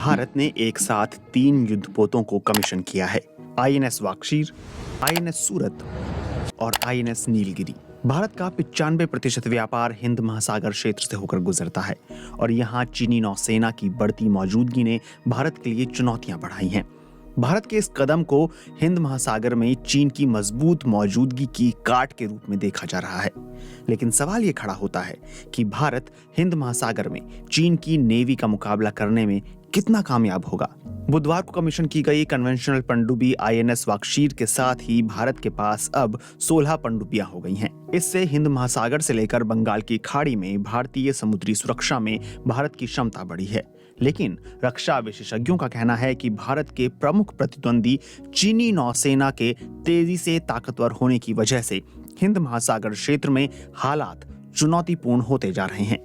भारत ने एक साथ 3 युद्धपोतों को कमीशन किया है। आईएनएस वाक्षीर, आईएनएस सूरत और आईएनएस नीलगिरी। भारत का 95% व्यापार हिंद महासागर क्षेत्र से होकर गुजरता है और यहाँ चीनी नौसेना की बढ़ती मौजूदगी ने भारत के लिए चुनौतियां बढ़ाई हैं। भारत के इस कदम को हिंद महासागर में चीन की मजबूत मौजूदगी की काट के रूप में देखा जा रहा है। लेकिन सवाल ये खड़ा होता है कि भारत हिंद महासागर में चीन की नेवी का मुकाबला करने में कितना कामयाब होगा। बुधवार को कमीशन की गई कन्वेंशनल पनडुब्बी आईएनएस वाक्षीर के साथ ही भारत के पास अब 16 पनडुब्बियां हो गई हैं। इससे हिंद महासागर से लेकर बंगाल की खाड़ी में भारतीय समुद्री सुरक्षा में भारत की क्षमता बढ़ी है। लेकिन रक्षा विशेषज्ञों का कहना है कि भारत के प्रमुख प्रतिद्वंदी चीनी नौसेना के तेजी से ताकतवर होने की वजह से हिंद महासागर क्षेत्र में हालात चुनौतीपूर्ण होते जा रहे हैं।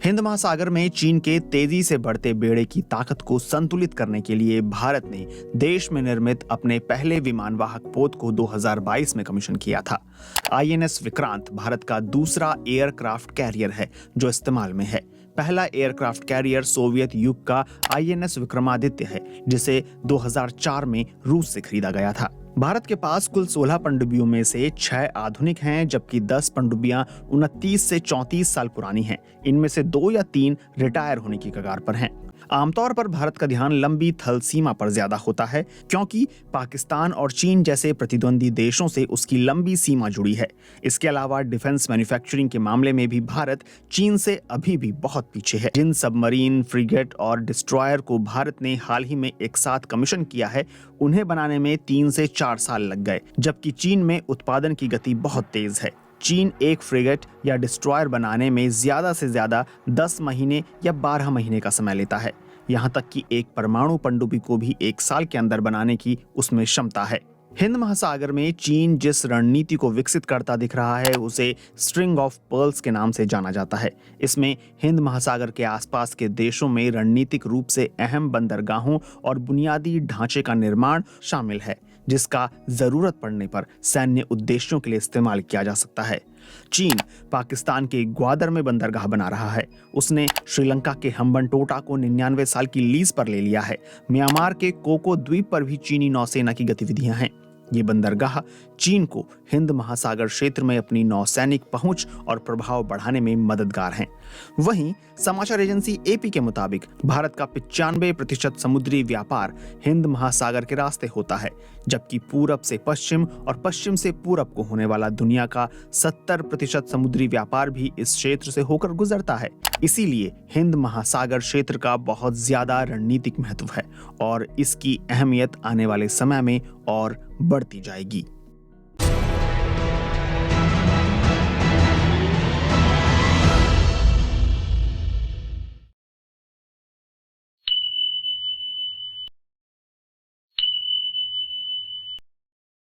हिंद महासागर में चीन के तेजी से बढ़ते बेड़े की ताकत को संतुलित करने के लिए भारत ने देश में निर्मित अपने पहले विमानवाहक पोत को 2022 में कमीशन किया था। आईएनएस विक्रांत भारत का दूसरा एयरक्राफ्ट कैरियर है जो इस्तेमाल में है। पहला एयरक्राफ्ट कैरियर सोवियत युग का आईएनएस विक्रमादित्य है, जिसे 2004 में रूस से खरीदा गया था। भारत के पास कुल 16 पनडुब्बियों में से 6 आधुनिक हैं, जबकि 10 पनडुब्बियां 29 से 34 साल पुरानी हैं। इनमें से 2 या 3 रिटायर होने की कगार पर हैं। आमतौर पर भारत का ध्यान लंबी थल सीमा पर ज्यादा होता है, क्योंकि पाकिस्तान और चीन जैसे प्रतिद्वंदी देशों से उसकी लंबी सीमा जुड़ी है। इसके अलावा डिफेंस मैन्युफैक्चरिंग के मामले में भी भारत चीन से अभी भी बहुत पीछे है। जिन सबमरीन, फ्रिगेट और डिस्ट्रॉयर को भारत ने हाल ही में एक साथ कमीशन किया है, उन्हें बनाने में 3 से 4 साल लग गए, जबकि चीन में उत्पादन की गति बहुत तेज है। चीन एक फ्रिगेट या डिस्ट्रॉयर बनाने में ज्यादा से ज्यादा 10 महीने या 12 महीने का समय लेता है। यहाँ तक कि एक परमाणु पनडुब्बी को भी 1 साल के अंदर बनाने की उसमें क्षमता है। हिंद महासागर में चीन जिस रणनीति को विकसित करता दिख रहा है, उसे स्ट्रिंग ऑफ पर्ल्स के नाम से जाना जाता है। इसमें हिंद महासागर के आसपास के देशों में रणनीतिक रूप से अहम बंदरगाहों और बुनियादी ढांचे का निर्माण शामिल है, जिसका जरूरत पड़ने पर सैन्य उद्देश्यों के लिए इस्तेमाल किया जा सकता है। चीन पाकिस्तान के ग्वादर में बंदरगाह बना रहा है। उसने श्रीलंका के हम्बनटोटा को 99 साल की लीज पर ले लिया है। म्यांमार के कोको द्वीप पर भी चीनी नौसेना की गतिविधियां हैं। ये बंदरगाह चीन को हिंद महासागर क्षेत्र में अपनी नौसैनिक पहुंच और प्रभाव बढ़ाने में मददगार हैं। वहीं समाचार एजेंसी एपी के मुताबिक भारत का 95% समुद्री व्यापार हिंद महासागर के रास्ते होता है, जबकि पूरब से पश्चिम और पश्चिम से पूरब को होने वाला दुनिया का 70% समुद्री व्यापार भी इस क्षेत्र से होकर गुजरता है। इसीलिए हिंद महासागर क्षेत्र का बहुत ज्यादा रणनीतिक महत्व है और इसकी अहमियत आने वाले समय में और बढ़ती जाएगी।